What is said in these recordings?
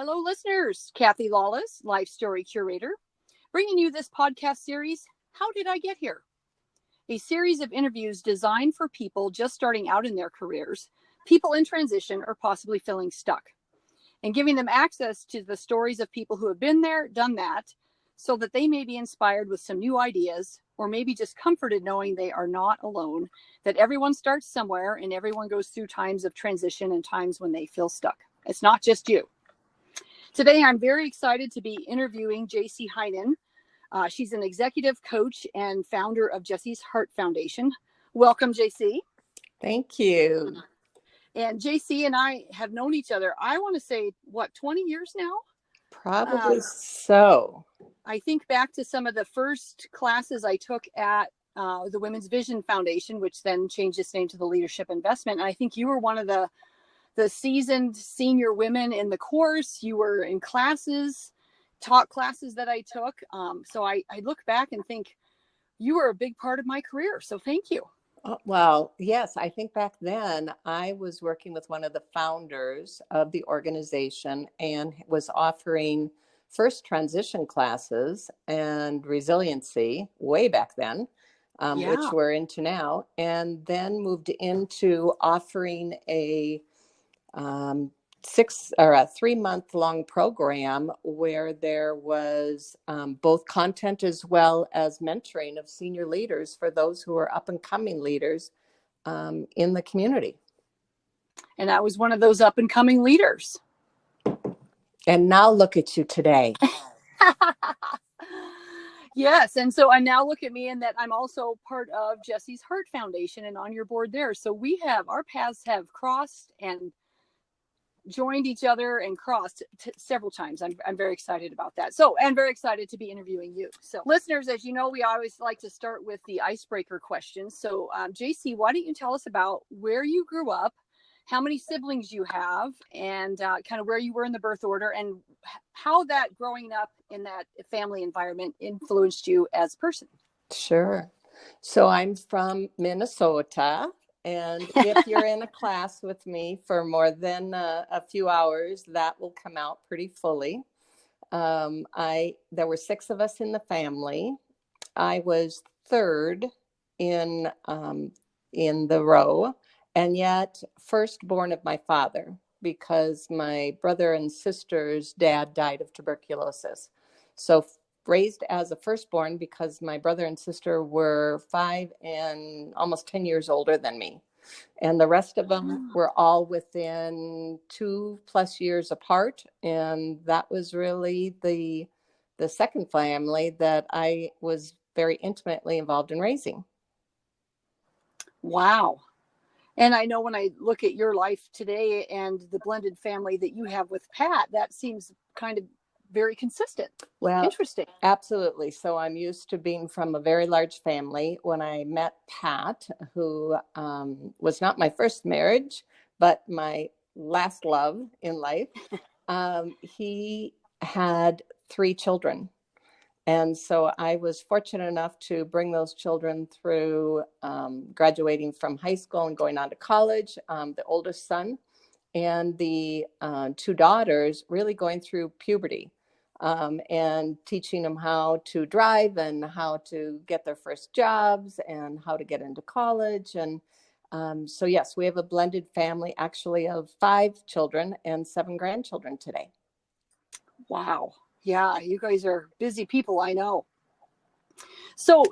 Hello, listeners. Kathy Lawless, Life Story Curator, bringing you this podcast series, How Did I Get Here? A series of interviews designed for people just starting out in their careers, people in transition, or possibly feeling stuck, and giving them access to the stories of people who have been there, done that, so that they may be inspired with some new ideas, or maybe just comforted knowing they are not alone, that everyone starts somewhere and everyone goes through times of transition and times when they feel stuck. It's not just you. Today, I'm very excited to be interviewing JC Heinen. She's an executive coach and founder of Jessie's Heart Foundation. Welcome, JC. Thank you. And JC and I have known each other, I want to say, 20 years now? Probably so. I think back to some of the first classes I took at the Women's Vision Foundation, which then changed its name to the Leadership Investment. And I think you were one of the seasoned senior women in the course. You were in classes, taught classes that I took. So I look back and think you were a big part of my career. So thank you. Well, yes, I think back then I was working with one of the founders of the organization and was offering first transition classes and resiliency way back then, which we're into now, and then moved into offering a 3-month long program where there was both content as well as mentoring of senior leaders for those who are up and coming leaders in the community. And I was one of those up and coming leaders. And now look at you today. Yes. And so I now look at me in that I'm also part of Jessie's Heart Foundation and on your board there. So our paths have crossed and joined each other and crossed several times. I'm very excited about that. So, and very excited to be interviewing you. So listeners, as you know, we always like to start with the icebreaker questions. So JC, why don't you tell us about where you grew up, how many siblings you have, and kind of where you were in the birth order, and how that growing up in that family environment influenced you as a person. Sure. So I'm from Minnesota. And if you're in a class with me for more than a few hours, that will come out pretty fully. There were 6 of us in the family. I was third in the row, and yet firstborn of my father, because my brother and sister's dad died of tuberculosis. So raised as a firstborn because my brother and sister were 5 and almost 10 years older than me. And the rest of them were all within 2+ years apart. And that was really the second family that I was very intimately involved in raising. Wow. And I know when I look at your life today and the blended family that you have with Pat, that seems kind of very consistent. Well, interesting. Absolutely. So I'm used to being from a very large family. When I met Pat, who was not my first marriage, but my last love in life, he had 3 children. And so I was fortunate enough to bring those children through graduating from high school and going on to college, the oldest son, and the 2 daughters really going through puberty. And teaching them how to drive and how to get their first jobs and how to get into college. And so, yes, we have a blended family actually of 5 children and 7 grandchildren today. Wow. Yeah, you guys are busy people, I know. So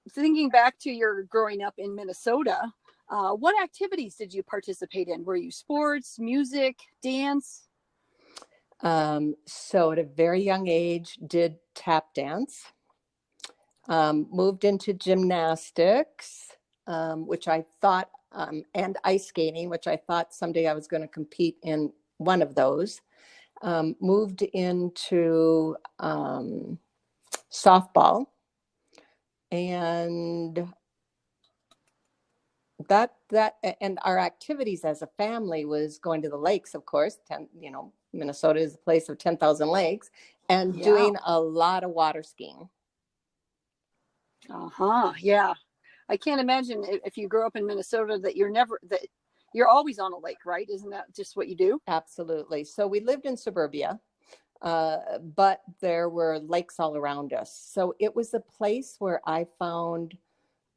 thinking back to your growing up in Minnesota, what activities did you participate in? Were you sports, music, dance? So at a very young age, did tap dance, moved into gymnastics, which I thought, and ice skating, which I thought someday I was going to compete in one of those, moved into softball, and that and our activities as a family was going to the lakes, of course. Minnesota is a place of 10,000 lakes, and doing a lot of water skiing. Yeah. I can't imagine if you grew up in Minnesota that You're always on a lake, right? Isn't that just what you do? Absolutely. So we lived in suburbia, but there were lakes all around us. So it was a place where I found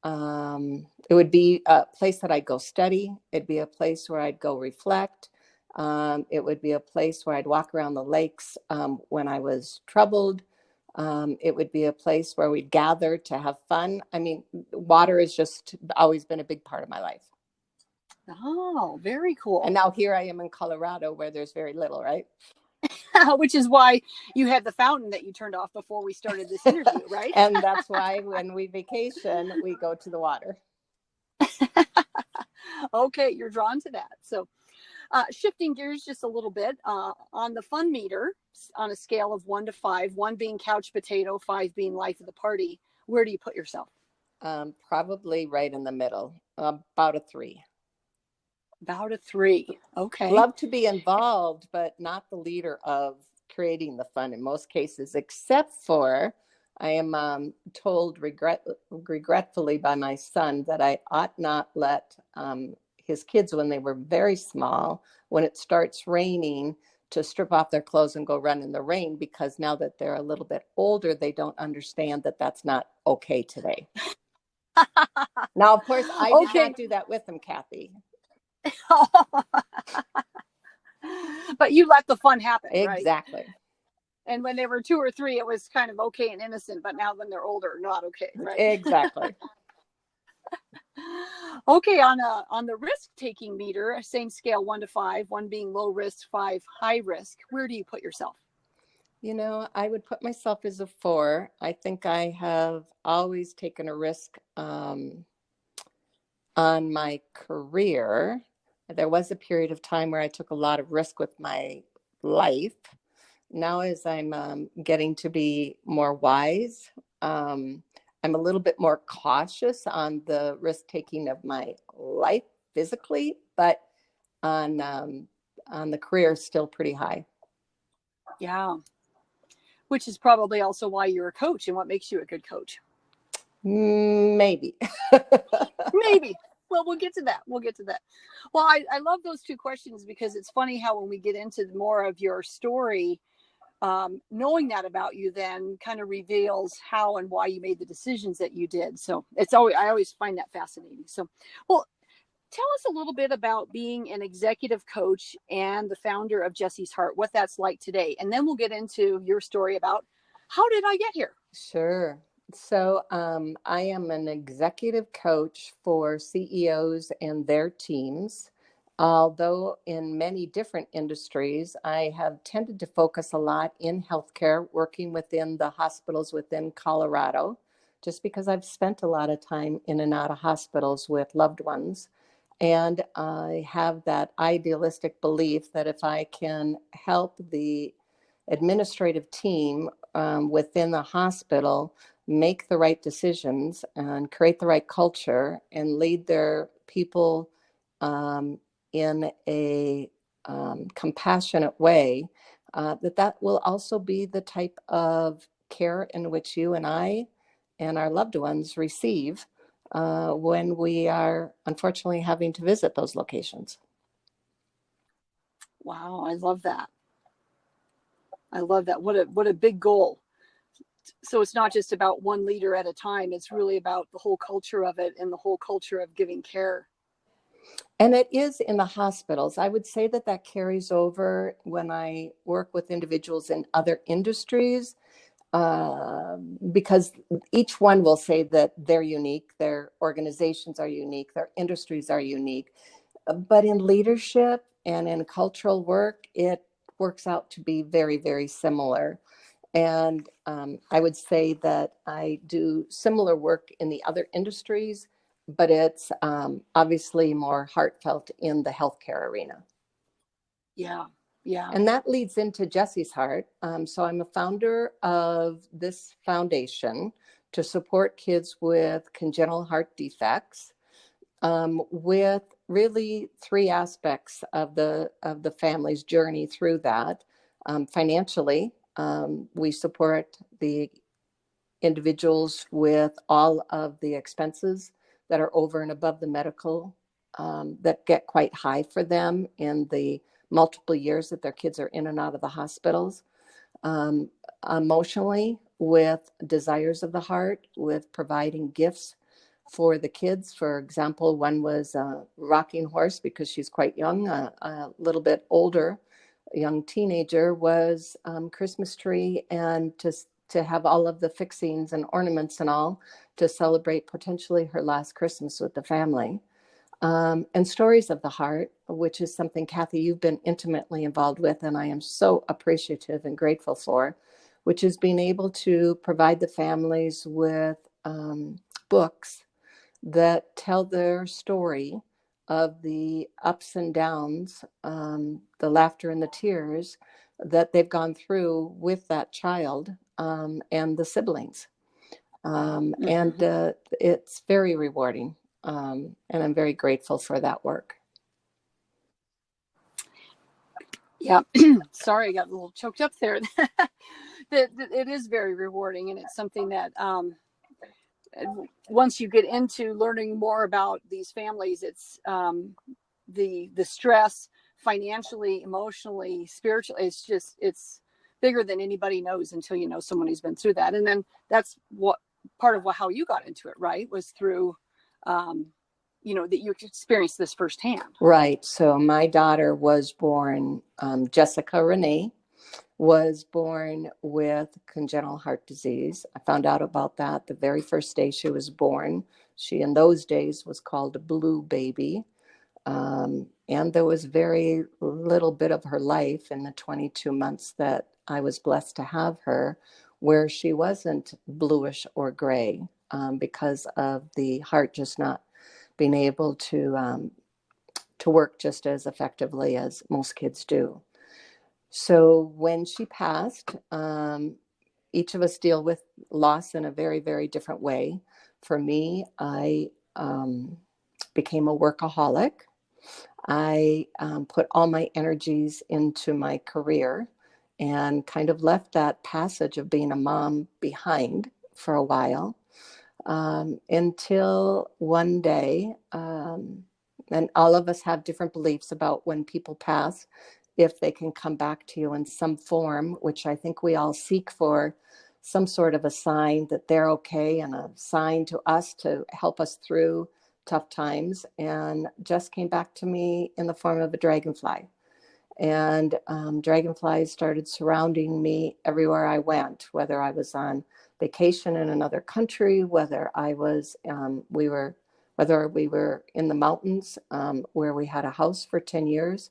it would be a place that I'd go study. It'd be a place where I'd go reflect. It would be a place where I'd walk around the lakes when I was troubled. It would be a place where we'd gather to have fun. I mean, water has just always been a big part of my life. Oh, very cool. And now here I am in Colorado where there's very little, right? Which is why you had the fountain that you turned off before we started this interview, right? And that's why when we vacation, we go to the water. Okay, you're drawn to that. So shifting gears just a little bit, on the fun meter, on a scale of 1 to 5, 1 being couch potato, 5 being life of the party, where do you put yourself? Probably right in the middle, about a 3. About a 3. Okay. Love to be involved, but not the leader of creating the fun in most cases, except for I am told regretfully by my son that I ought not let his kids, when they were very small, when it starts raining, to strip off their clothes and go run in the rain, because now that they're a little bit older, they don't understand that that's not okay today. Now, of course, I did not do that with them, Kathy. But you let the fun happen, right? Exactly. And when they were 2 or 3, it was kind of okay and innocent, but now when they're older, not okay, right? Exactly. Okay, on the risk-taking meter, same scale, 1 to 5, 1 being low risk, 5 high risk, where do you put yourself? You know, I would put myself as a 4. I think I have always taken a risk on my career. There was a period of time where I took a lot of risk with my life. Now, as I'm getting to be more wise, I'm a little bit more cautious on the risk taking of my life physically, but on the career, still pretty high. Yeah. Which is probably also why you're a coach and what makes you a good coach. Maybe. Maybe. Well, we'll get to that. Well, I love those 2 questions because it's funny how when we get into more of your story, knowing that about you then kind of reveals how and why you made the decisions that you did. So I always find that fascinating. So, well, tell us a little bit about being an executive coach and the founder of Jessie's Heart, what that's like today. And then we'll get into your story about how did I get here? Sure. So I am an executive coach for CEOs and their teams. Although in many different industries, I have tended to focus a lot in healthcare, working within the hospitals within Colorado, just because I've spent a lot of time in and out of hospitals with loved ones. And I have that idealistic belief that if I can help the administrative team within the hospital make the right decisions and create the right culture and lead their people in a compassionate way, that will also be the type of care in which you and I and our loved ones receive when we are unfortunately having to visit those locations. Wow, I love that. What a big goal. So it's not just about one leader at a time. It's really about the whole culture of it and the whole culture of giving care. And it is in the hospitals. I would say that carries over when I work with individuals in other industries, because each one will say that they're unique, their organizations are unique, their industries are unique. But in leadership and in cultural work, it works out to be very, very similar. And I would say that I do similar work in the other industries, but it's obviously more heartfelt in the healthcare arena. Yeah, yeah. And that leads into Jessie's Heart. So I'm a founder of this foundation to support kids with congenital heart defects, with really 3 aspects of the family's journey through that. Financially, we support the individuals with all of the expenses that are over and above the medical that get quite high for them in the multiple years that their kids are in and out of the hospitals. Emotionally, with desires of the heart, with providing gifts for the kids. For example, one was a rocking horse because she's quite young, a little bit older, a young teenager, was Christmas tree, and to have all of the fixings and ornaments and all to celebrate potentially her last Christmas with the family. And Stories of the Heart, which is something, Kathy, you've been intimately involved with, and I am so appreciative and grateful for, which is being able to provide the families with books that tell their story of the ups and downs, the laughter and the tears that they've gone through with that child and the siblings. And it's very rewarding. And I'm very grateful for that work. Yeah. Sorry, I got a little choked up there. It is very rewarding, and it's something that once you get into learning more about these families, it's the stress financially, emotionally, spiritually, it's bigger than anybody knows until you know someone who's been through that. And then that's what part of how you got into it, right? Was through that you experienced this firsthand. Right. So my daughter was born, Jessica Renee was born with congenital heart disease. I found out about that the very first day she was born. She, in those days, was called a blue baby. And there was very little bit of her life in the 22 months that I was blessed to have her, where she wasn't bluish or gray because of the heart just not being able to work just as effectively as most kids do. So when she passed, each of us deal with loss in a very, very different way. For me, I became a workaholic. I put all my energies into my career and kind of left that passage of being a mom behind for a while until one day, and all of us have different beliefs about when people pass, if they can come back to you in some form, which I think we all seek for some sort of a sign that they're okay and a sign to us to help us through tough times. And Jess came back to me in the form of a dragonfly. And dragonflies started surrounding me everywhere I went, whether I was on vacation in another country, whether we were in the mountains where we had a house for 10 years,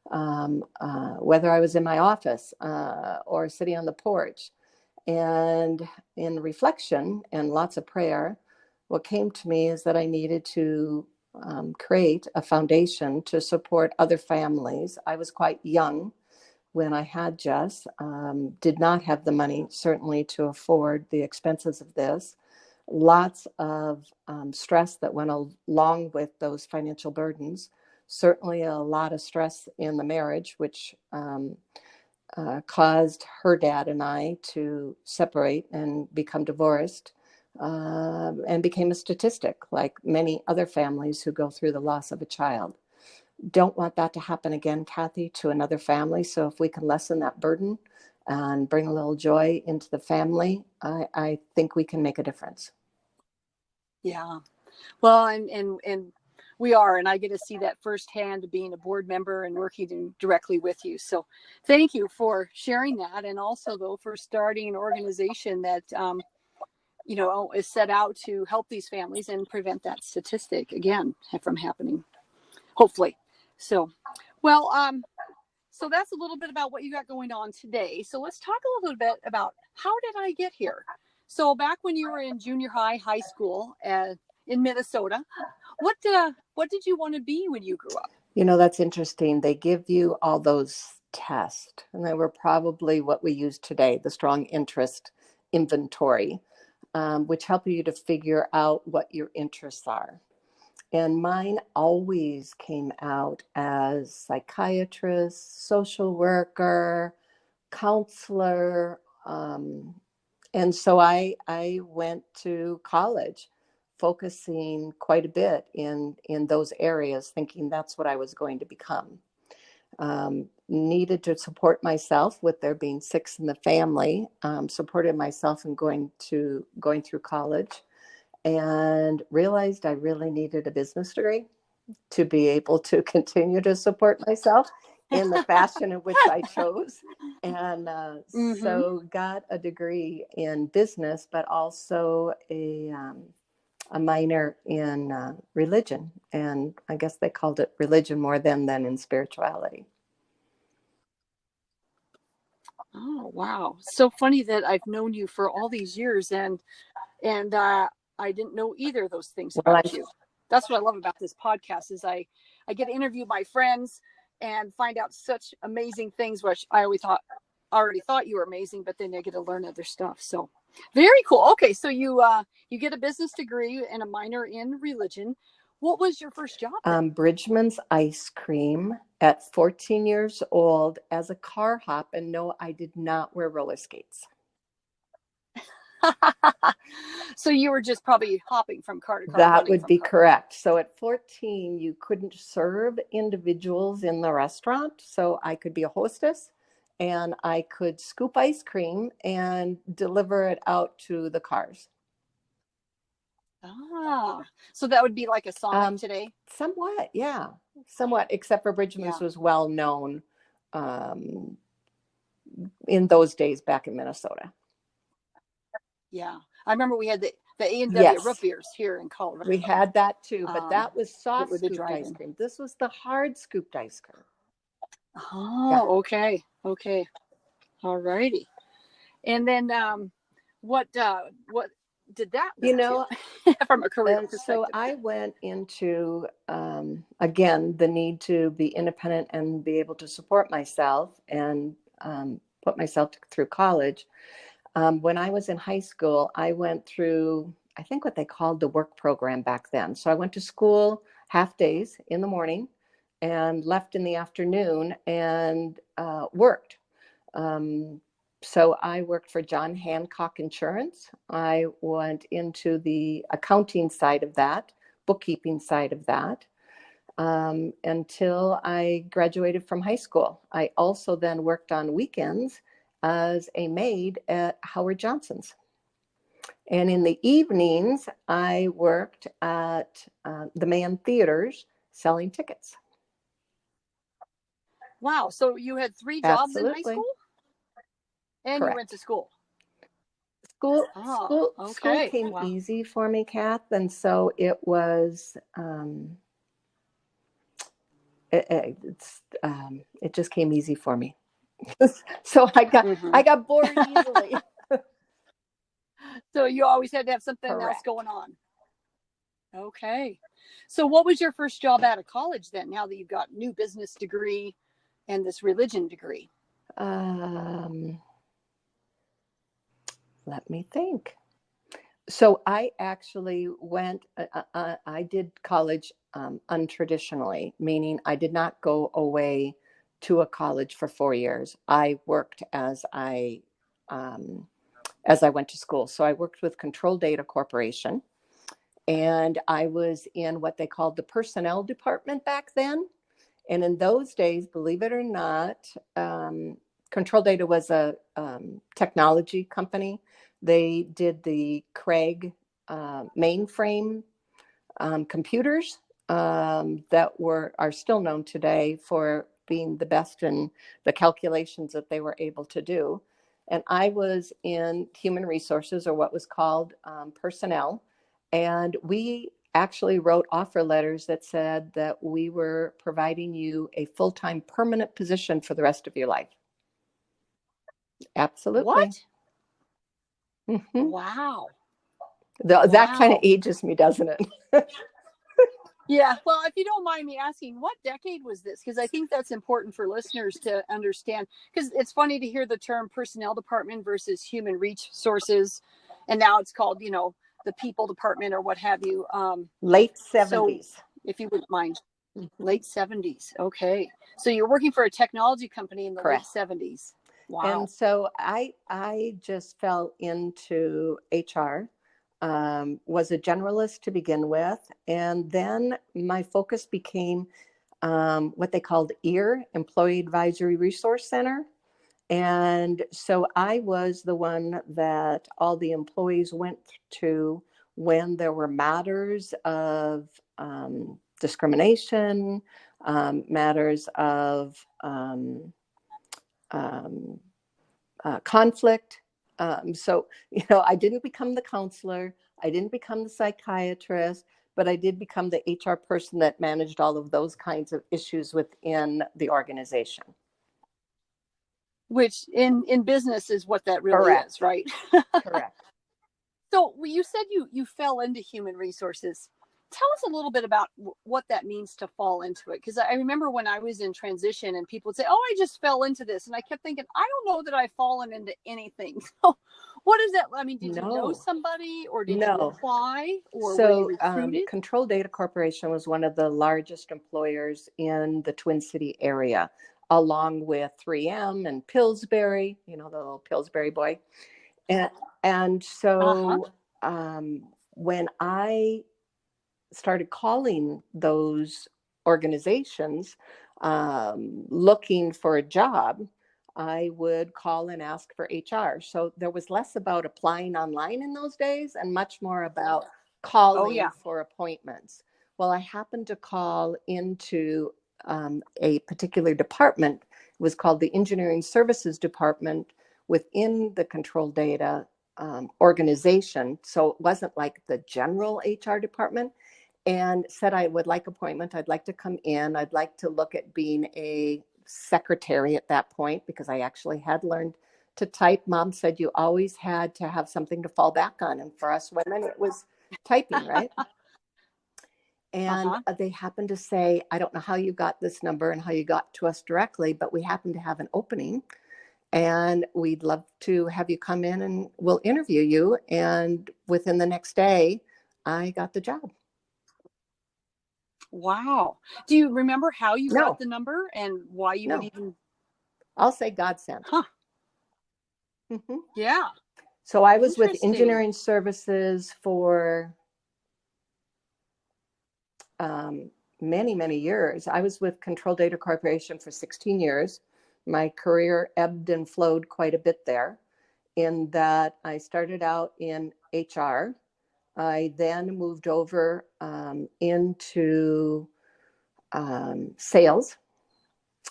whether I was in my office or sitting on the porch. And in reflection and lots of prayer, what came to me is that I needed to create a foundation to support other families. I was quite young when I had Jess, did not have the money, certainly, to afford the expenses of this. Lots of stress that went along with those financial burdens. Certainly a lot of stress in the marriage, which caused her dad and I to separate and become divorced. And became a statistic, like many other families who go through the loss of a child. Don't want that to happen again, Kathy, to another family. So if we can lessen that burden and bring a little joy into the family, I think we can make a difference. Yeah. Well, and we are, and I get to see that firsthand, being a board member and working directly with you. So thank you for sharing that. And also, though, for starting an organization that is set out to help these families and prevent that statistic again from happening, hopefully. So, well, so that's a little bit about what you got going on today. So let's talk a little bit about how did I get here? So back when you were in junior high school in Minnesota, what did you want to be when you grew up? That's interesting. They give you all those tests, and they were probably what we use today, the strong interest inventory. Which help you to figure out what your interests are. And mine always came out as psychiatrist, social worker, counselor. And so I went to college focusing quite a bit in those areas, thinking that's what I was going to become. Needed to support myself with there being 6 in the family, supported myself in going through college, and realized I really needed a business degree to be able to continue to support myself in the fashion in which I chose. And so got a degree in business, but also a minor in religion. And I guess they called it religion more than in spirituality. Oh, wow. So funny that I've known you for all these years and I didn't know either of those things about you. That's what I love about this podcast is I get to interview my friends and find out such amazing things, which I already thought you were amazing, but then I get to learn other stuff. So very cool. Okay. So you get a business degree and a minor in religion. What was your first job? Bridgman's Ice Cream at 14 years old as a car hop. And no, I did not wear roller skates. So you were just probably hopping from car to car. That would be correct. So at 14, you couldn't serve individuals in the restaurant. So I could be a hostess and I could scoop ice cream and deliver it out to the cars. So that would be like a Sonic today? Somewhat, yeah. Somewhat, except for Bridgman's was well known in those days back in Minnesota. Yeah. I remember we had the A&W root beers here in Colorado. We had that too, but that was soft scooped ice cream. This was the hard scooped ice cream. Oh, yeah. Okay. All righty. And then what did that from a career perspective? So I went into, again, the need to be independent and be able to support myself and put myself through college. When I was in high school, I went through, I think what they called the work program back then. So I went to school half days in the morning and left in the afternoon and worked. So I worked for John Hancock Insurance. I went into the accounting side of that, bookkeeping side of that, until I graduated from high school. I also then worked on weekends as a maid at Howard Johnson's. And in the evenings, I worked at the Mann Theaters selling tickets. Wow. So you had 3 jobs in high school? And correct. You went to school? School came easy for me, Kath. And so it was, it just came easy for me. So I got bored easily. So you always had to have something else going on. Okay. So what was your first job out of college then, now that you've got new business degree and this religion degree? Let me think. So I actually went, I did college untraditionally, meaning I did not go away to a college for 4 years. I worked as I went to school. So I worked with Control Data Corporation, and I was in what they called the personnel department back then. And in those days, believe it or not, Control Data was a technology company. They did the Craig mainframe computers that are still known today for being the best in the calculations that they were able to do. And I was in human resources, or what was called personnel. And we actually wrote offer letters that said that we were providing you a full-time permanent position for the rest of your life. Absolutely. What? Mm-hmm. Wow. That kind of ages me, doesn't it? Yeah. Well, if you don't mind me asking, what decade was this? Because I think that's important for listeners to understand. Because it's funny to hear the term personnel department versus human resources. And now it's called, the people department or what have you. Late 70s. So, if you wouldn't mind. Late 70s. Okay. So you're working for a technology company in the late 70s. Wow. And so I just fell into HR. was a generalist to begin with. And then my focus became what they called EAR, Employee Advisory Resource Center. And so I was the one that all the employees went to when there were matters of discrimination, matters of conflict. So, I didn't become the counselor. I didn't become the psychiatrist, but I did become the HR person that managed all of those kinds of issues within the organization. Which in business is what that really Correct. is, right? Correct. So you said you fell into human resources. Tell us a little bit about what that means to fall into it. Because I remember when I was in transition and people would say, oh, I just fell into this. And I kept thinking, I don't know that I've fallen into anything. So what is that? I mean, did you know somebody, or did you apply, or were you recruited? Control Data Corporation was one of the largest employers in the Twin City area, along with 3M and Pillsbury, the little Pillsbury boy. And so when I started calling those organizations looking for a job, I would call and ask for HR. So there was less about applying online in those days and much more about calling for appointments. Well, I happened to call into a particular department. It was called the Engineering Services Department within the Control Data organization. So it wasn't like the general HR department. And said, I would like appointment. I'd like to come in. I'd like to look at being a secretary at that point, because I actually had learned to type. Mom said you always had to have something to fall back on. And for us women, it was typing, right? And they happened to say, I don't know how you got this number and how you got to us directly, but we happen to have an opening. And we'd love to have you come in and we'll interview you. And within the next day, I got the job. Wow. Do you remember how you got the number and why you would even? I'll say God sent. Yeah. So I was with Engineering Services for many, many years. I was with Control Data Corporation for 16 years. My career ebbed and flowed quite a bit there, in that I started out in HR. I then moved over into sales.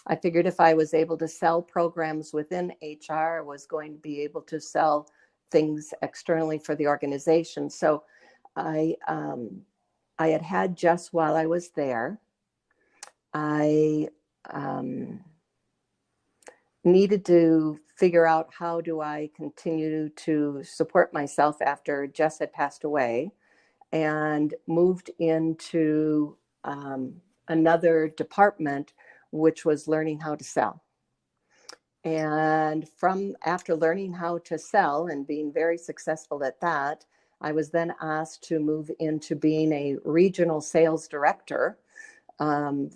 I figured if I was able to sell programs within HR, I was going to be able to sell things externally for the organization. So I had Jess while I was there. I needed to figure out how do I continue to support myself after Jess had passed away, and moved into another department, which was learning how to sell. And after learning how to sell and being very successful at that, I was then asked to move into being a regional sales director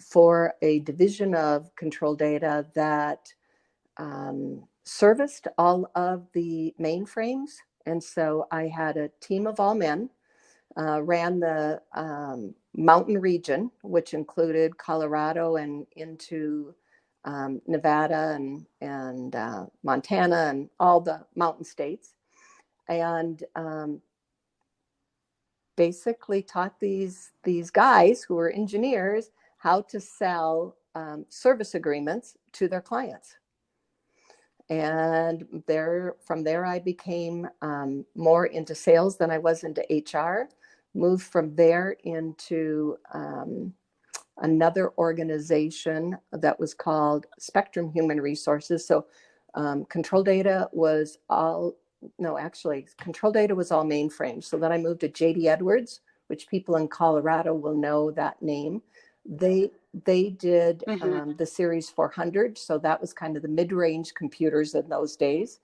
for a division of Control Data that serviced all of the mainframes. And so I had a team of all men, ran the mountain region, which included Colorado and into Nevada and Montana and all the mountain states, and basically taught these guys who were engineers how to sell service agreements to their clients. And from there, I became more into sales than I was into HR. Moved from there into another organization that was called Spectrum Human Resources. So Control Data was all mainframe. So then I moved to JD Edwards, which people in Colorado will know that name. They did the Series 400. So that was kind of the mid-range computers in those days.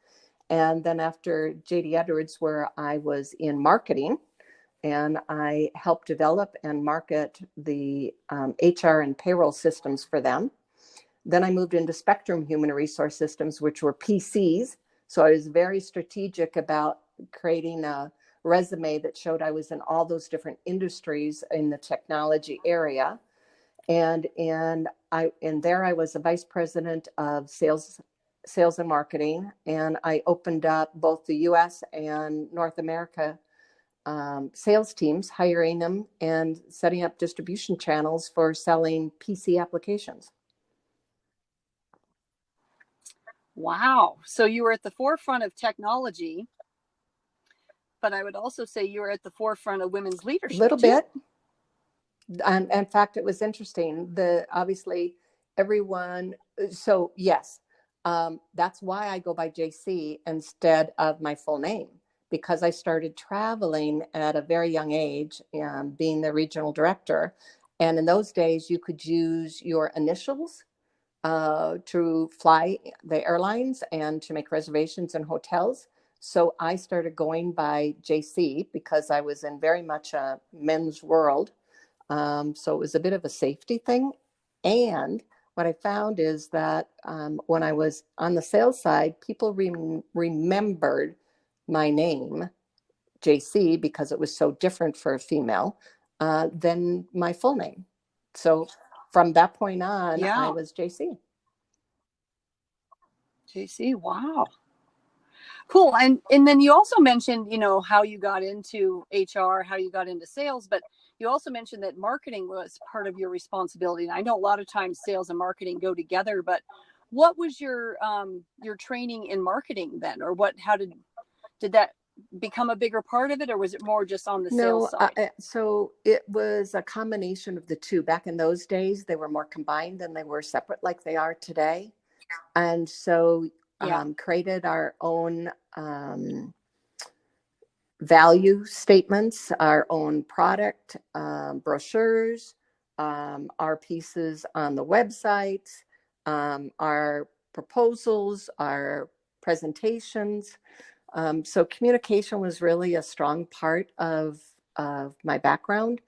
And then after JD Edwards, where I was in marketing, and I helped develop and market the HR and payroll systems for them. Then I moved into Spectrum Human Resource Systems, which were PCs. So I was very strategic about creating a resume that showed I was in all those different industries in the technology area. And there I was a vice president of sales and marketing. And I opened up both the US and North America sales teams, hiring them and setting up distribution channels for selling PC applications. Wow. So you were at the forefront of technology, but I would also say you were at the forefront of women's leadership. A little bit. In fact, it was interesting. Obviously everyone. So yes, that's why I go by JC instead of my full name, because I started traveling at a very young age, being the regional director. And in those days, you could use your initials to fly the airlines and to make reservations in hotels. So I started going by JC because I was in very much a men's world. So it was a bit of a safety thing. And what I found is that when I was on the sales side, people remembered my name, JC, because it was so different for a female than my full name. So from that point on, I was JC. JC, wow. Cool. And then you also mentioned, how you got into HR, how you got into sales, but you also mentioned that marketing was part of your responsibility. And I know a lot of times sales and marketing go together, but what was your training in marketing then? Or how did that become a bigger part of it, or was it more just on the sales side? So it was a combination of the two. Back in those days, they were more combined than they were separate like they are today. And so created our own value statements, our own product brochures, our pieces on the website, our proposals, our presentations. So communication was really a strong part of my background,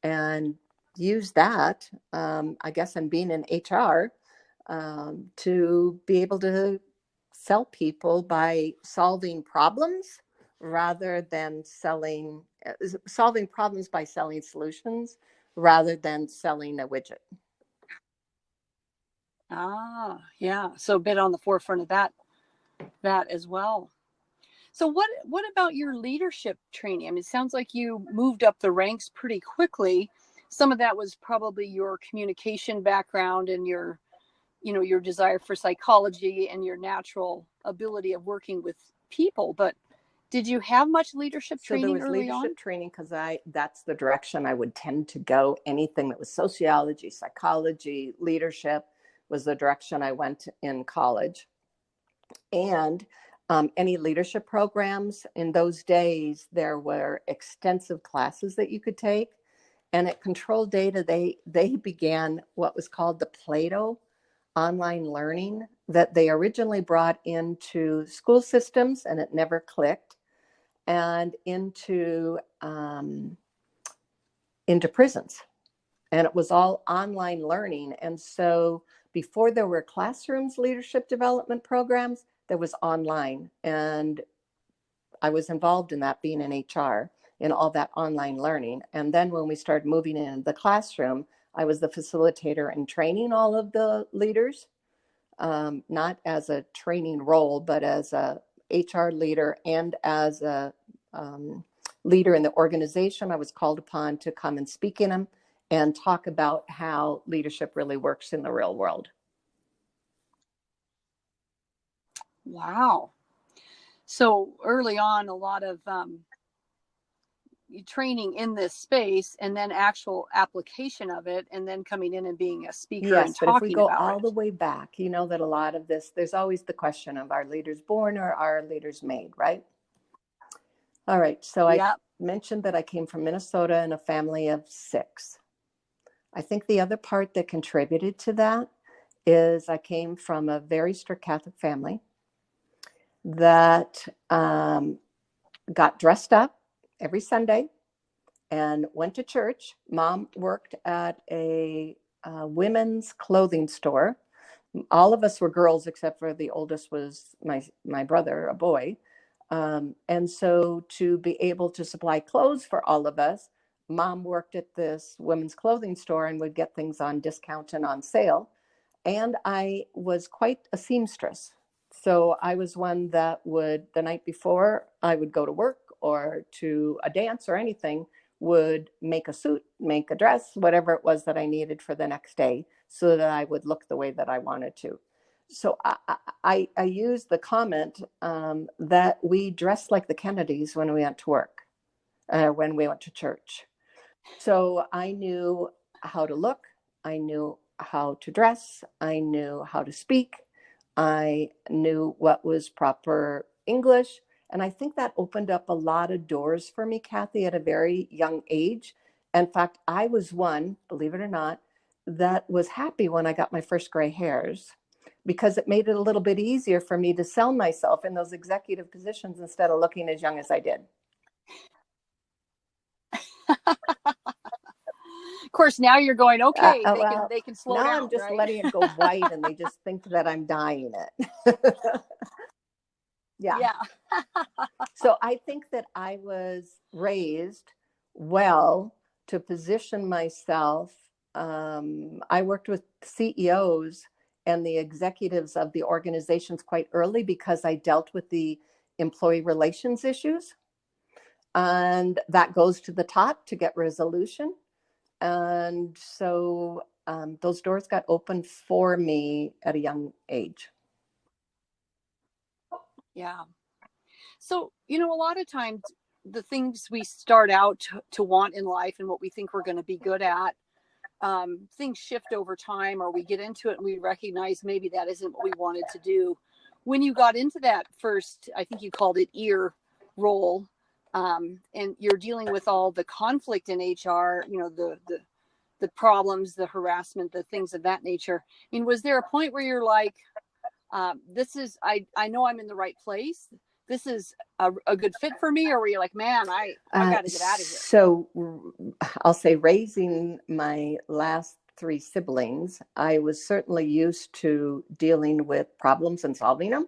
and use that, I guess, and being in HR to be able to sell people by solving problems rather than solving problems by selling solutions rather than selling a widget. Yeah. So a bit on the forefront of that as well. So what about your leadership training? I mean, it sounds like you moved up the ranks pretty quickly. Some of that was probably your communication background and your desire for psychology and your natural ability of working with people. But did you have much leadership training early on? So there was leadership training because that's the direction I would tend to go. Anything that was sociology, psychology, leadership was the direction I went in college. And any leadership programs in those days, there were extensive classes that you could take. And at Control Data, they began what was called the Plato online learning that they originally brought into school systems, and it never clicked, and into prisons. And it was all online learning. And so before there were classrooms leadership development programs, there was online. And I was involved in that, being in HR, in all that online learning. And then when we started moving in the classroom, I was the facilitator and training all of the leaders, not as a training role, but as a HR leader and as a leader in the organization. I was called upon to come and speak in them and talk about how leadership really works in the real world. Wow. So early on, a lot of training in this space, and then actual application of it, and then coming in and being a speaker and talking about it. Yes, but if we go all the way back, you know that a lot of this, there's always the question of, are leaders born or are leaders made, right? All right. So I mentioned that I came from Minnesota in a family of 6. I think the other part that contributed to that is I came from a very strict Catholic family that got dressed up every Sunday and went to church. Mom worked at a women's clothing store. All of us were girls except for the oldest was my brother, a boy. And so to be able to supply clothes for all of us, Mom worked at this women's clothing store and would get things on discount and on sale. And I was quite a seamstress. So I was one that would, the night before I would go to work or to a dance or anything, would make a suit, make a dress, whatever it was that I needed for the next day, so that I would look the way that I wanted to. So I used the comment that we dressed like the Kennedys when we went to work, when we went to church. So I knew how to look, I knew how to dress, I knew how to speak, I knew what was proper English. And I think that opened up a lot of doors for me, Kathy, at a very young age. In fact, I was one, believe it or not, that was happy when I got my first gray hairs, because it made it a little bit easier for me to sell myself in those executive positions instead of looking as young as I did. Of course, now you're going, okay, they can slow down. Now I'm just right? letting it go white and they just think that I'm dyeing it. Yeah. So I think that I was raised well to position myself. I worked with CEOs and the executives of the organizations quite early because I dealt with the employee relations issues. And that goes to the top to get resolution. And so those doors got opened for me at a young age. Yeah. So, a lot of times the things we start out to want in life and what we think we're going to be good at, things shift over time, or we get into it and we recognize maybe that isn't what we wanted to do. When you got into that first, I think you called it ear role, and you're dealing with all the conflict in HR, the problems, the harassment, the things of that nature. I mean, was there a point where you're like, I know I'm in the right place, this is a good fit for me? Or were you like, man, I got to get out of here? So I'll say, raising my last 3 siblings, I was certainly used to dealing with problems and solving them.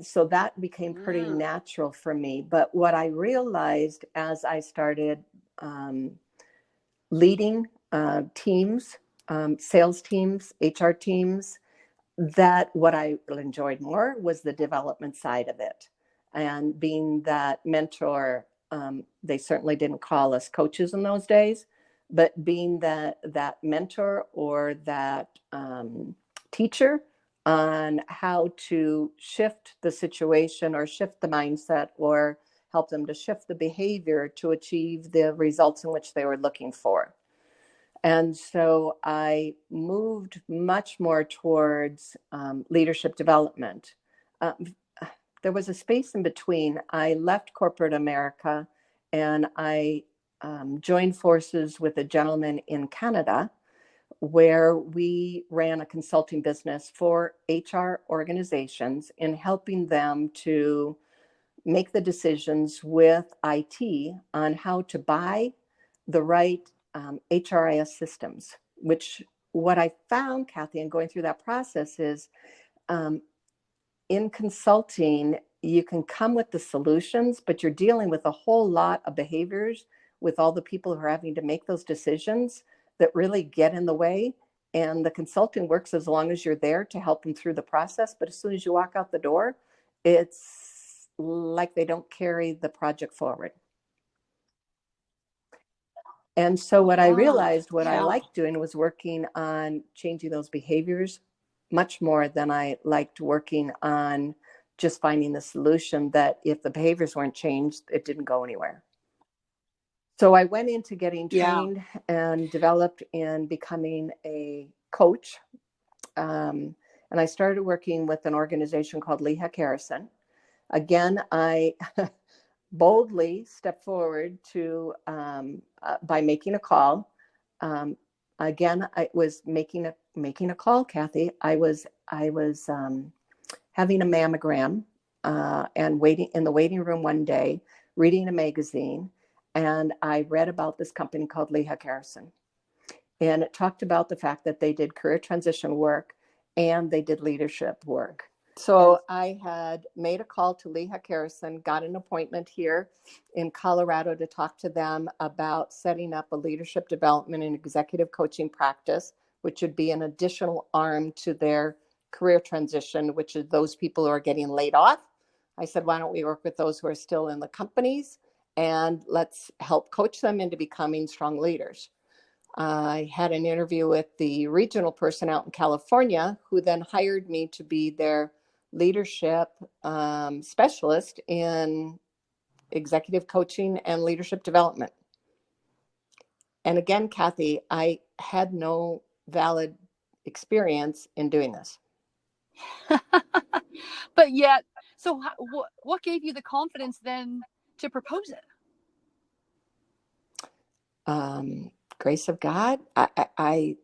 So that became pretty natural for me. But what I realized as I started leading teams, sales teams, HR teams, that what I enjoyed more was the development side of it. And being that mentor, they certainly didn't call us coaches in those days, but being that mentor or that teacher on how to shift the situation or shift the mindset or help them to shift the behavior to achieve the results in which they were looking for. And so I moved much more towards leadership development. There was a space in between. I left corporate America and I joined forces with a gentleman in Canada where we ran a consulting business for HR organizations in helping them to make the decisions with IT on how to buy the right HRIS systems, which what I found, Kathy, in going through that process is in consulting, you can come with the solutions, but you're dealing with a whole lot of behaviors with all the people who are having to make those decisions that really get in the way. And the consulting works as long as you're there to help them through the process. But as soon as you walk out the door, it's like they don't carry the project forward. And so what I realized, what I liked doing was working on changing those behaviors much more than I liked working on just finding the solution, that if the behaviors weren't changed, it didn't go anywhere. So I went into getting trained and developed in becoming a coach. And I started working with an organization called Harrison. Again, I boldly stepped forward to by making a call. Again, I was making a call, Kathy. I was having a mammogram and waiting in the waiting room one day, reading a magazine, and I read about this company called Harrison, and it talked about the fact that they did career transition work and they did leadership work. So I had made a call to Leah Harrison, got an appointment here in Colorado to talk to them about setting up a leadership development and executive coaching practice, which would be an additional arm to their career transition, which is those people who are getting laid off. I said, why don't we work with those who are still in the companies and let's help coach them into becoming strong leaders. I had an interview with the regional person out in California who then hired me to be their leadership specialist in executive coaching and leadership development. And again, Kathy, I had no valid experience in doing this. But yet, so what gave you the confidence then to propose it? Grace of God. It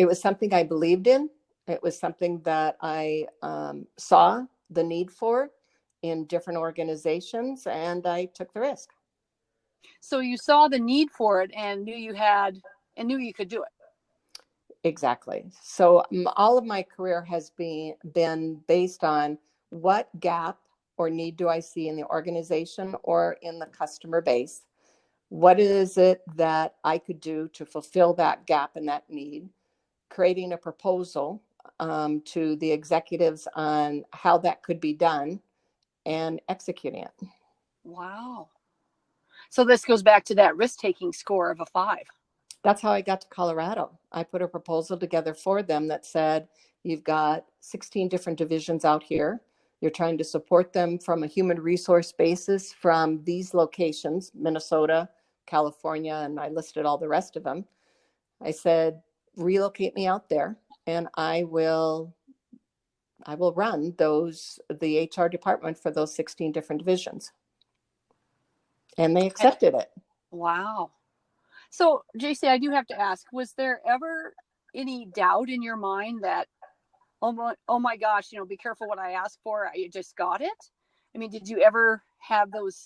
was something I believed in. It was something that I saw the need for in different organizations, and I took the risk. So you saw the need for it and knew you could do it. Exactly. So all of my career has been based on what gap or need do I see in the organization or in the customer base? What is it that I could do to fulfill that gap and that need? Creating a proposal to the executives on how that could be done and executing it. Wow. So this goes back to that risk-taking score of a 5. That's how I got to Colorado. I put a proposal together for them that said, you've got 16 different divisions out here. You're trying to support them from a human resource basis from these locations, Minnesota, California, and I listed all the rest of them. I said, relocate me out there and I will run the HR department for those 16 different divisions. And they accepted it. Wow. So, JC, I do have to ask, was there ever any doubt in your mind that, oh my gosh, be careful what I asked for, I just got it? I mean, did you ever have those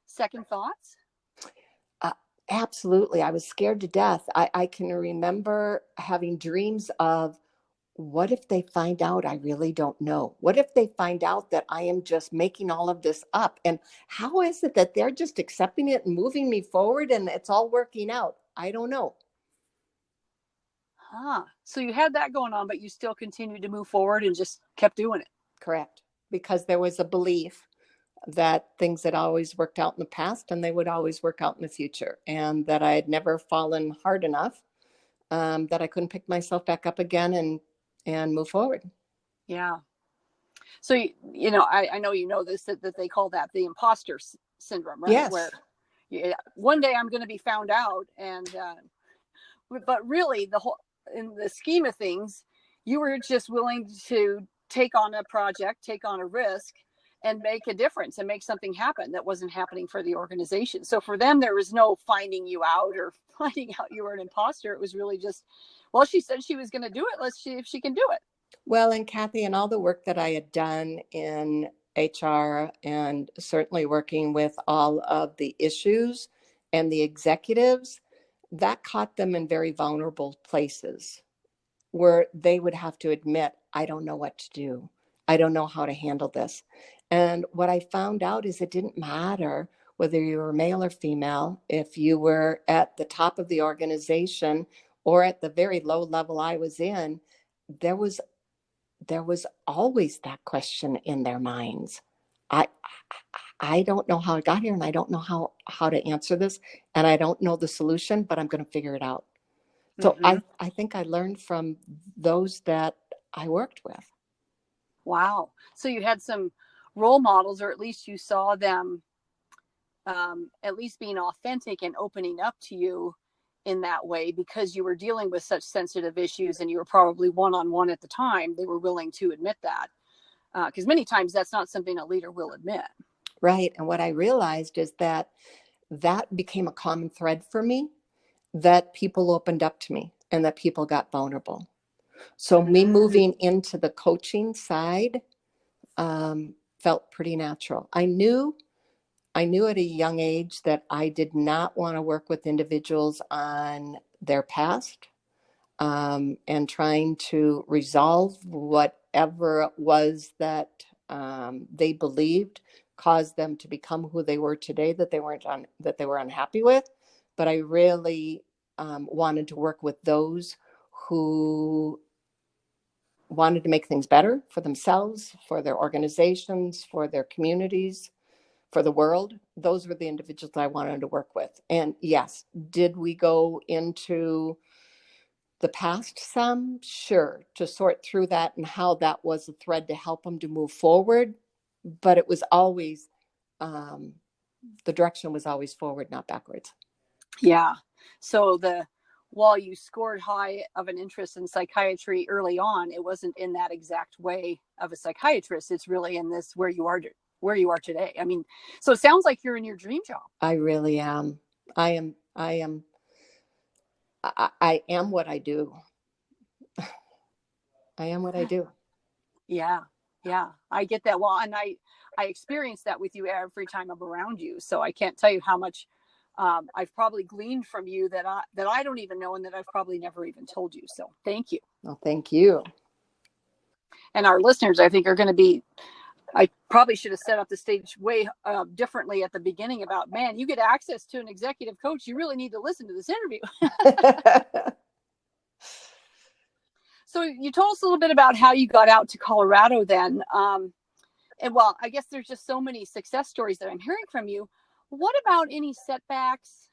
second thoughts? Absolutely. I was scared to death. I can remember having dreams of, what if they find out I really don't know? What if they find out that I am just making all of this up? And how is it that they're just accepting it and moving me forward and it's all working out? I don't know. So you had that going on, but you still continued to move forward and just kept doing it. Correct. Because there was a belief that things had always worked out in the past and they would always work out in the future, and that I had never fallen hard enough, that I couldn't pick myself back up again and move forward. Yeah. So, I know you know this, that they call that the imposter syndrome, right? Yes. Where one day I'm going to be found out. And, but really in the scheme of things, you were just willing to take on a project, take on a risk, and make a difference and make something happen that wasn't happening for the organization. So for them, there was no finding you out or finding out you were an imposter. It was really just, well, she said she was going to do it. Let's see if she can do it. Well, and Kathy, and all the work that I had done in HR and certainly working with all of the issues and the executives, that caught them in very vulnerable places where they would have to admit, I don't know what to do. I don't know how to handle this. And what I found out is it didn't matter whether you were male or female, if you were at the top of the organization or at the very low level I was in, there was always that question in their minds. I don't know how I got here, and I don't know how to answer this, and I don't know the solution, but I'm going to figure it out. So I think I learned from those that I worked with. Wow. So you had some role models, or at least you saw them at least being authentic and opening up to you in that way, because you were dealing with such sensitive issues and you were probably one-on-one at the time. They were willing to admit that, because many times that's not something a leader will admit. Right. And what I realized is that became a common thread for me, that people opened up to me and that people got vulnerable. So me moving into the coaching side felt pretty natural. I knew at a young age that I did not want to work with individuals on their past and trying to resolve what whatever it was that they believed caused them to become who they were today, that they were unhappy with. But I really wanted to work with those who wanted to make things better for themselves, for their organizations, for their communities, for the world. Those were the individuals I wanted to work with. And yes, did we go into the past some? Sure, to sort through that and how that was a thread to help them to move forward. But it was always, the direction was always forward, not backwards. Yeah. So while you scored high of an interest in psychiatry early on, it wasn't in that exact way of a psychiatrist. It's really in this where you are today. I mean, so it sounds like you're in your dream job. I really am. I am what I do. I am what I do. Yeah. Yeah. I get that. Well, and I experience that with you every time I'm around you. So I can't tell you how much I've probably gleaned from you that I don't even know, and that I've probably never even told you. So thank you. Well, thank you. And our listeners, I think, are going to be, I probably should have set up the stage way differently at the beginning about, man, you get access to an executive coach. You really need to listen to this interview. So you told us a little bit about how you got out to Colorado then. And well, I guess there's just so many success stories that I'm hearing from you. What about any setbacks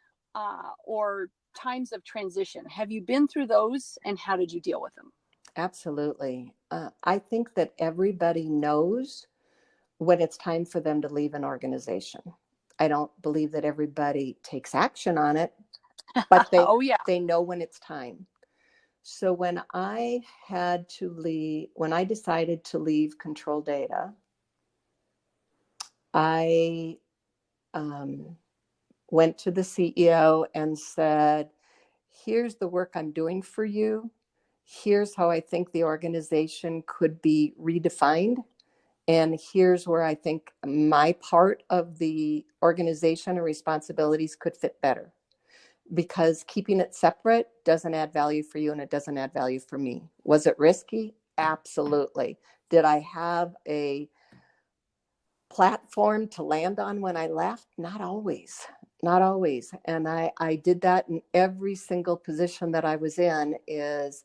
or times of transition? Have you been through those, and how did you deal with them? Absolutely. I think that everybody knows when it's time for them to leave an organization. I don't believe that everybody takes action on it, but they know when it's time. So when I decided to leave Control Data, I went to the CEO and said, here's the work I'm doing for you. Here's how I think the organization could be redefined. And here's where I think my part of the organization and responsibilities could fit better. Because keeping it separate doesn't add value for you, and it doesn't add value for me. Was it risky? Absolutely. Did I have a platform to land on when I left? Not always. Not always. And I did that in every single position that I was in. Is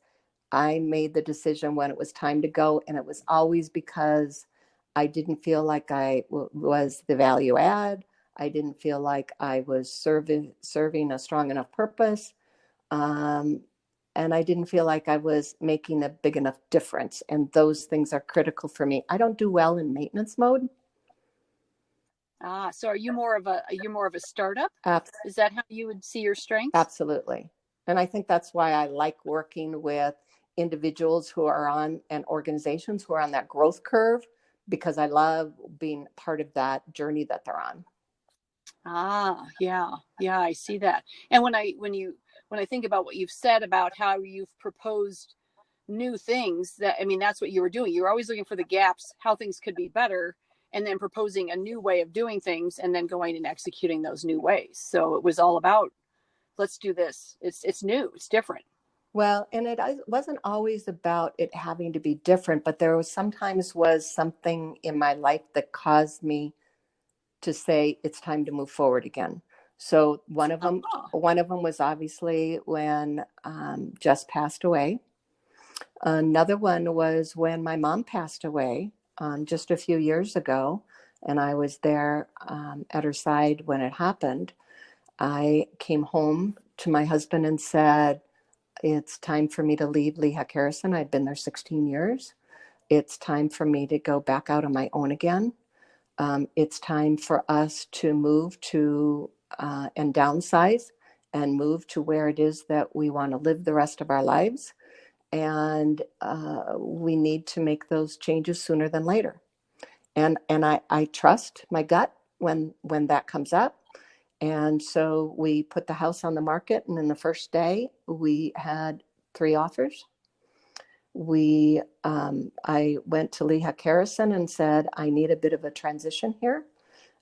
I made the decision when it was time to go, and it was always because I didn't feel like I was the value add. I didn't feel like I was serving a strong enough purpose. And I didn't feel like I was making a big enough difference. And those things are critical for me. I don't do well in maintenance mode. So are you more of a startup? Is that how you would see your strengths? Absolutely. And I think that's why I like working with individuals who are on, and organizations who are on that growth curve, because I love being part of that journey that they're on. Yeah, I see that. And when I think about what you've said about how you've proposed new things, that's what you were doing. You were always looking for the gaps, how things could be better, and then proposing a new way of doing things, and then going and executing those new ways. So it was all about, let's do this. It's new, it's different. Well, and it wasn't always about it having to be different, but there was sometimes something in my life that caused me to say it's time to move forward again. So one of them was obviously when Jess passed away. Another one was when my mom passed away just a few years ago, and I was there at her side when it happened. I came home to my husband and said, it's time for me to leave Lehigh Harrison. I'd been there 16 years. It's time for me to go back out on my own again. It's time for us to move to and downsize and move to where it is that we want to live the rest of our lives. And we need to make those changes sooner than later. And I trust my gut when that comes up. And so we put the house on the market, and in the first day we had 3 offers. I went to Lehigh Harrison and said, I need a bit of a transition here.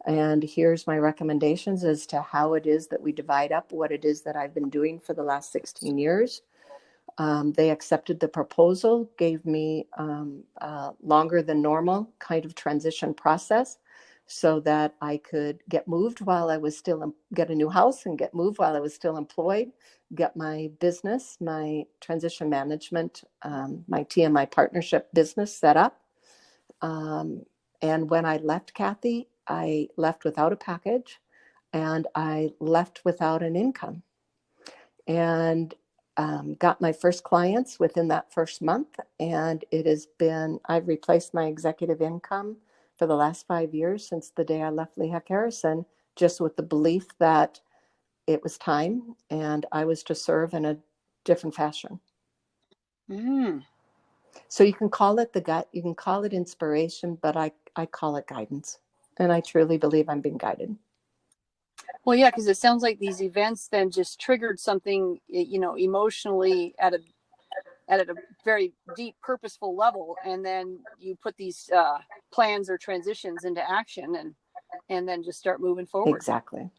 And here's my recommendations as to how it is that we divide up what it is that I've been doing for the last 16 years. They accepted the proposal, gave me a longer than normal kind of transition process so that I could get moved while I was still, get a new house and get moved while I was still employed, get my business, my transition management, my TMI partnership business set up. And when I left, Kathy, I left without a package and I left without an income. And got my first clients within that first month. And it has been, I've replaced my executive income for the last 5 years since the day I left Lehigh Harrison, just with the belief that it was time and I was to serve in a different fashion. Mm. So you can call it you can call it inspiration, but I call it guidance. And I truly believe I'm being guided. Well, yeah, because it sounds like these events then just triggered something, emotionally at a very deep, purposeful level, and then you put these plans or transitions into action, and then just start moving forward. Exactly.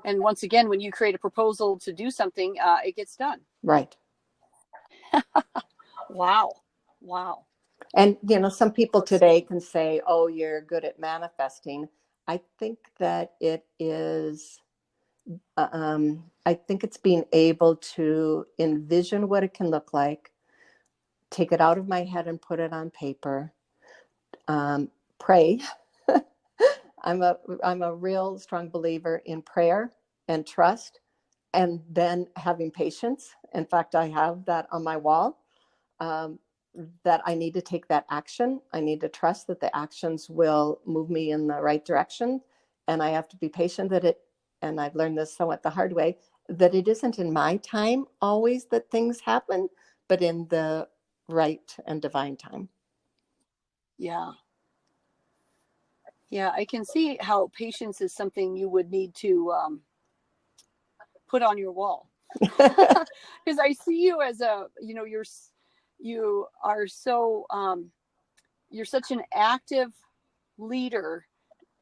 And once again, when you create a proposal to do something, it gets done. Right. Wow. And, some people today can say, oh, you're good at manifesting. I think that it is, I think it's being able to envision what it can look like, take it out of my head and put it on paper, pray. I'm a real strong believer in prayer and trust, and then having patience. In fact, I have that on my wall. That I need to take that action. I need to trust that the actions will move me in the right direction. And I have to be patient and I've learned this somewhat the hard way, that it isn't in my time always that things happen, but in the right and divine time. Yeah. Yeah, I can see how patience is something you would need to put on your wall. Because I see you as you are so you're such an active leader,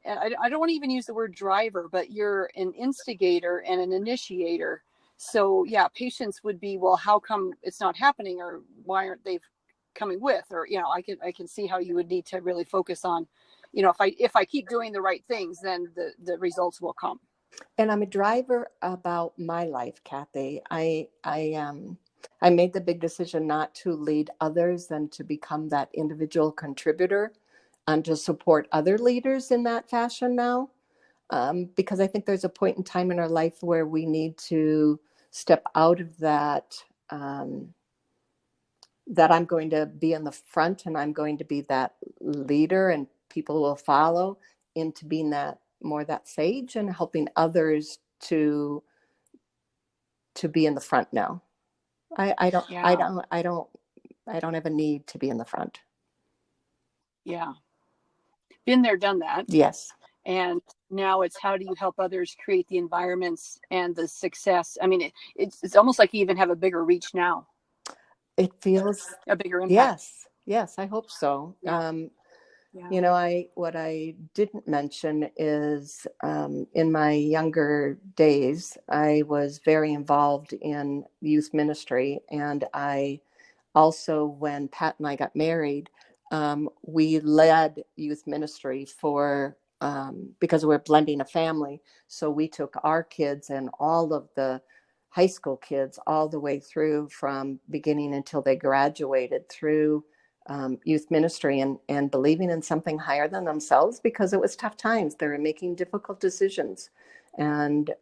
and I don't want to even use the word driver, but you're an instigator and an initiator. So yeah, patience would be, well, how come it's not happening, or why aren't they coming with, or I can see how you would need to really focus on, if I keep doing the right things, then the results will come. And I'm a driver about my life, Kathy. I made the big decision not to lead others and to become that individual contributor and to support other leaders in that fashion now. Because I think there's a point in time in our life where we need to step out of that, that I'm going to be in the front and I'm going to be that leader and people will follow, into being that sage and helping others to be in the front now. I don't have a need to be in the front. Yeah. Been there, done that. Yes. And now it's, how do you help others create the environments and the success? I mean, it's almost like you even have a bigger reach now. It feels a bigger impact. Yes, I hope so. Yeah. What I didn't mention is in my younger days, I was very involved in youth ministry. And I also, when Pat and I got married, we led youth ministry because we're blending a family. So we took our kids and all of the high school kids all the way through, from beginning until they graduated, through youth ministry and believing in something higher than themselves, because it was tough times. They were making difficult decisions and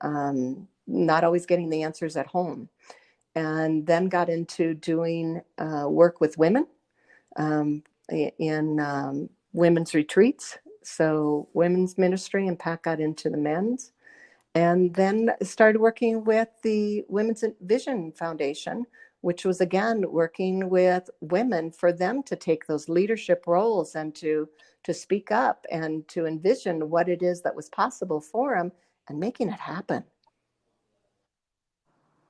not always getting the answers at home. And then got into doing work with women in women's retreats. So women's ministry, and Pat got into the men's. And then started working with the Women's Vision Foundation, which was, again, working with women for them to take those leadership roles and to speak up and to envision what it is that was possible for them and making it happen.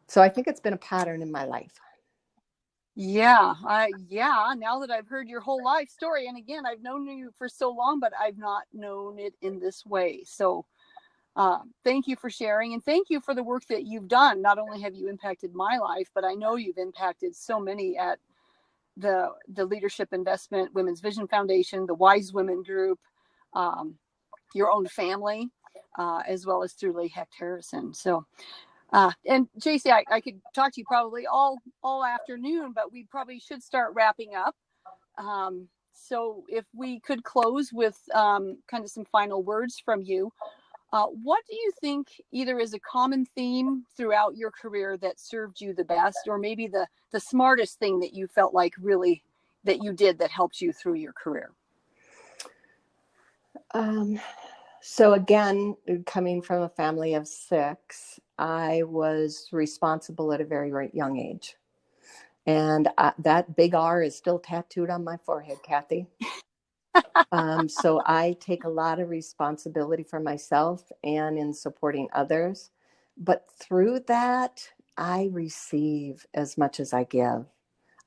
So I think it's been a pattern in my life. Yeah. Now that I've heard your whole life story, and again, I've known you for so long, but I've not known it in this way. So Thank you for sharing, and thank you for the work that you've done. Not only have you impacted my life, but I know you've impacted so many at the Leadership Investment Women's Vision Foundation, the Wise Women Group, your own family, as well as through Lee Hecht Harrison. So, and JC, I could talk to you probably all afternoon, but we probably should start wrapping up. So if we could close with kind of some final words from you. What do you think either is a common theme throughout your career that served you the best, or maybe the smartest thing that you felt like really that you did that helped you through your career? So again, coming from a family of 6, I was responsible at a very, very young age. And that big R is still tattooed on my forehead, Kathy. So I take a lot of responsibility for myself and in supporting others. But through that, I receive as much as I give.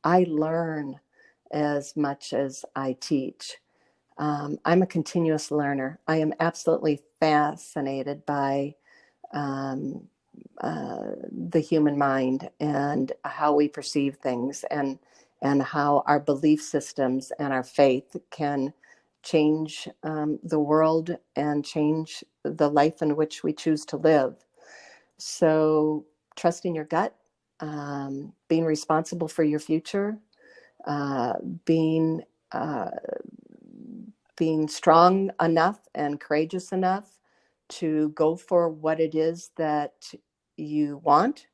I learn as much as I teach. I'm a continuous learner. I am absolutely fascinated by the human mind and how we perceive things, and how our belief systems and our faith can change the world and change the life in which we choose to live. So trusting your gut, being responsible for your future, being strong enough and courageous enough to go for what it is that you want,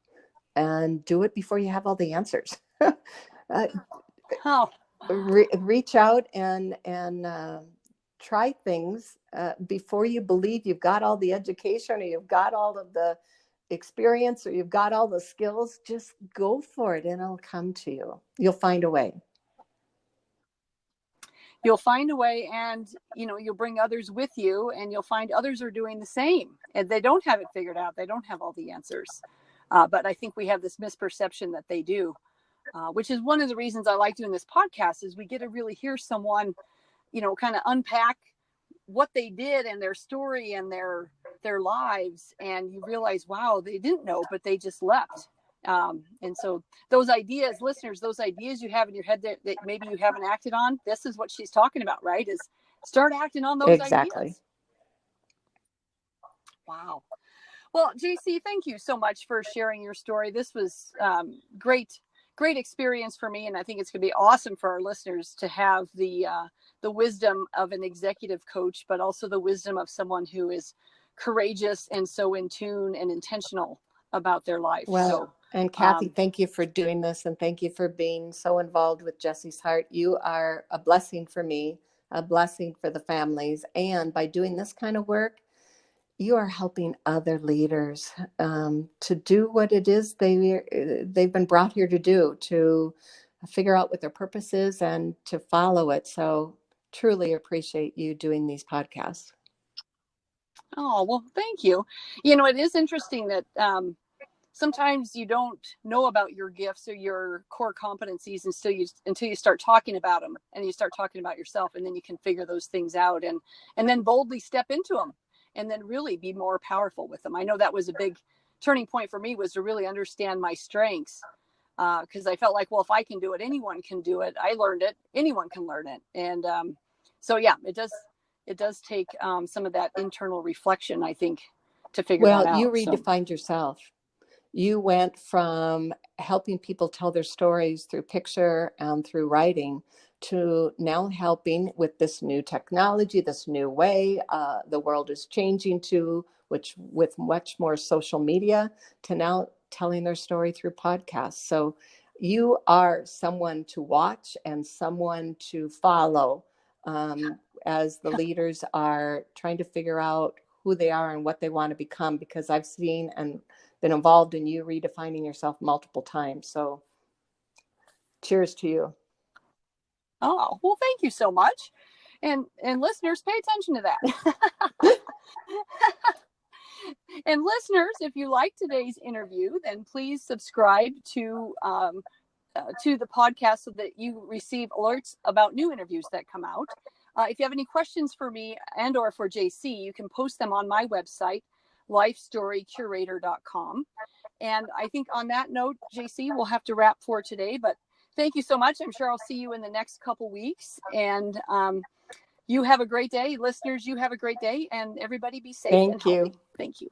and do it before you have all the answers. Reach out and try things before you believe you've got all the education, or you've got all of the experience, or you've got all the skills. Just go for it and it'll come to you. You'll find a way. You'll find a way, and you'll bring others with you, and you'll find others are doing the same, and they don't have it figured out. They don't have all the answers, but I think we have this misperception that they do, which is one of the reasons I like doing this podcast, is we get to really hear someone kind of unpack what they did and their story and their lives, and you realize, wow, they didn't know, but they just left. And so those ideas, listeners, those ideas you have in your head that maybe you haven't acted on, this is what she's talking about, right? Is start acting on those ideas. Wow. Well, JC, thank you so much for sharing your story. This was great experience for me, and I think it's going to be awesome for our listeners to have the wisdom of an executive coach, but also the wisdom of someone who is courageous and so in tune and intentional about their life. Well, and Kathy, thank you for doing this, and thank you for being so involved with Jessie's Heart. You are a blessing for me, a blessing for the families, and by doing this kind of work, you are helping other leaders to do what it is they've been brought here to do, to figure out what their purpose is and to follow it. So truly appreciate you doing these podcasts. Oh, well, thank you. It is interesting that sometimes you don't know about your gifts or your core competencies until you start talking about them, and you start talking about yourself, and then you can figure those things out and then boldly step into them, and then really be more powerful with them. I know that was a big turning point for me, was to really understand my strengths, because I felt like, well, if I can do it, anyone can do it. I learned it. Anyone can learn it. And so, yeah, it does take some of that internal reflection, I think, to figure that out. Well, you redefined yourself. You went from helping people tell their stories through picture and through writing to now helping with this new technology, this new way the world is changing to, which with much more social media, to now telling their story through podcasts. So you are someone to watch and someone to follow as the leaders are trying to figure out who they are and what they want to become, because I've seen and been involved in you redefining yourself multiple times. So cheers to you. Oh, well, thank you so much. And listeners, pay attention to that. And listeners, if you like today's interview, then please subscribe to the podcast so that you receive alerts about new interviews that come out. If you have any questions for me and or for JC, you can post them on my website, lifestorycurator.com. And I think on that note, JC, we'll have to wrap for today, but thank you so much. I'm sure I'll see you in the next couple weeks, and you have a great day. Listeners, you have a great day, and everybody be safe and healthy. Thank you.